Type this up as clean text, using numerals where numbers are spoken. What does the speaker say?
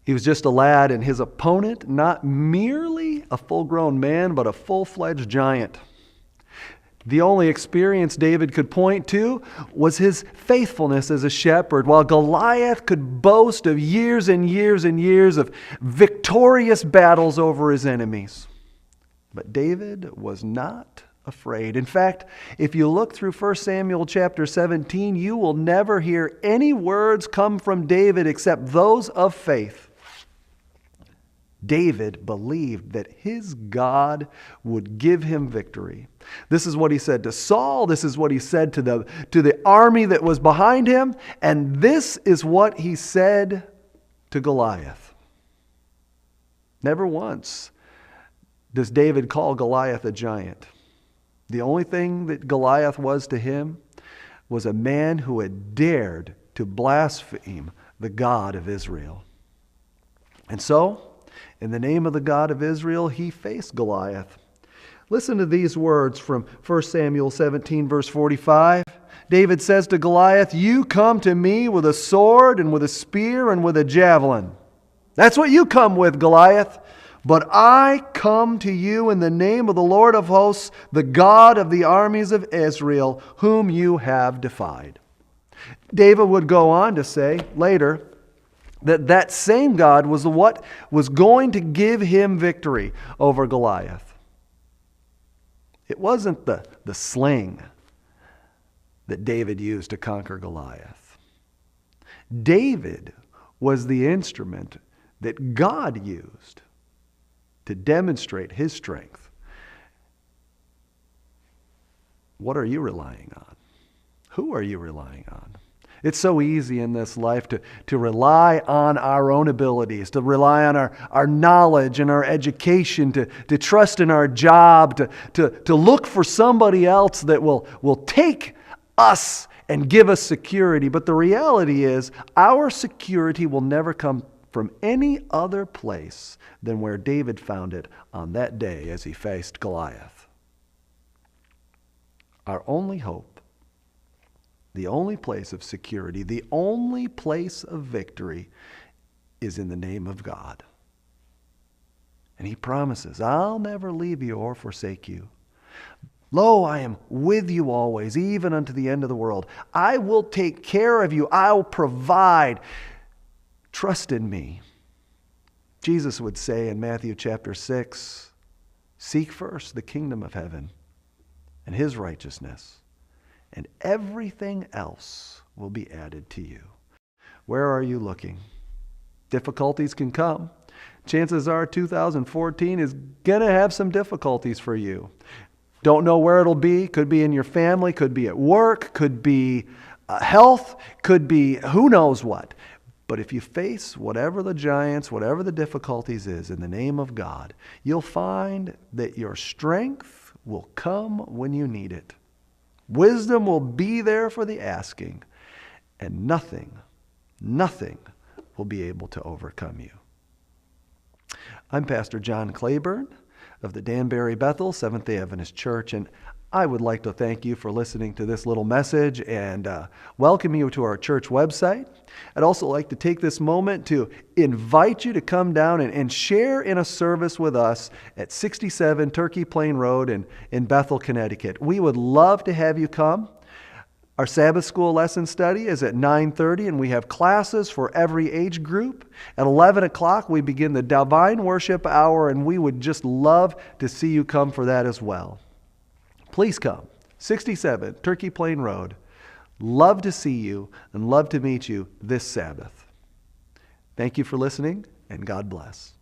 He was just a lad, and his opponent, not merely a full-grown man, but a full-fledged giant. The only experience David could point to was his faithfulness as a shepherd, while Goliath could boast of years and years and years of victorious battles over his enemies. But David was not afraid. In fact, if you look through 1 Samuel chapter 17, you will never hear any words come from David except those of faith. David believed that his God would give him victory. This is what he said to Saul. This is what he said to the army that was behind him. And this is what he said to Goliath. Never once does David call Goliath a giant. The only thing that Goliath was to him was a man who had dared to blaspheme the God of Israel. And so, in the name of the God of Israel, he faced Goliath. Listen to these words from 1 Samuel 17, verse 45. David says to Goliath, "You come to me with a sword and with a spear and with a javelin. That's what you come with, Goliath. But I come to you in the name of the Lord of hosts, the God of the armies of Israel, whom you have defied." David would go on to say later that same God was what was going to give him victory over Goliath. It wasn't the sling that David used to conquer Goliath. David was the instrument that God used to demonstrate his strength. What are you relying on? Who are you relying on? It's so easy in this life to rely on our own abilities, to rely on our knowledge and our education, to trust in our job, to look for somebody else that will take us and give us security. But the reality is, our security will never come from any other place than where David found it on that day as he faced Goliath. Our only hope, the only place of security, the only place of victory is in the name of God. And he promises, "I'll never leave you or forsake you. Lo, I am with you always, even unto the end of the world. I will take care of you. I will provide. Trust in me." Jesus would say in Matthew chapter 6, "Seek first the kingdom of heaven and his righteousness, and everything else will be added to you." Where are you looking? Difficulties can come. Chances are 2014 is going to have some difficulties for you. Don't know where it'll be. Could be in your family, could be at work, could be health, could be who knows what. But if you face whatever the giants, whatever the difficulties is, in the name of God, you'll find that your strength will come when you need it. Wisdom will be there for the asking, and nothing will be able to overcome you. I'm Pastor John Claiborne of the Danbury Bethel Seventh-day Adventist Church, and I would like to thank you for listening to this little message and welcome you to our church website. I'd also like to take this moment to invite you to come down and share in a service with us at 67 Turkey Plain Road in Bethel, Connecticut. We would love to have you come. Our Sabbath school lesson study is at 9:30, and we have classes for every age group. At 11 o'clock, we begin the Divine Worship Hour, and we would just love to see you come for that as well. Please come. 67 Turkey Plain Road. Love to see you and love to meet you this Sabbath. Thank you for listening, and God bless.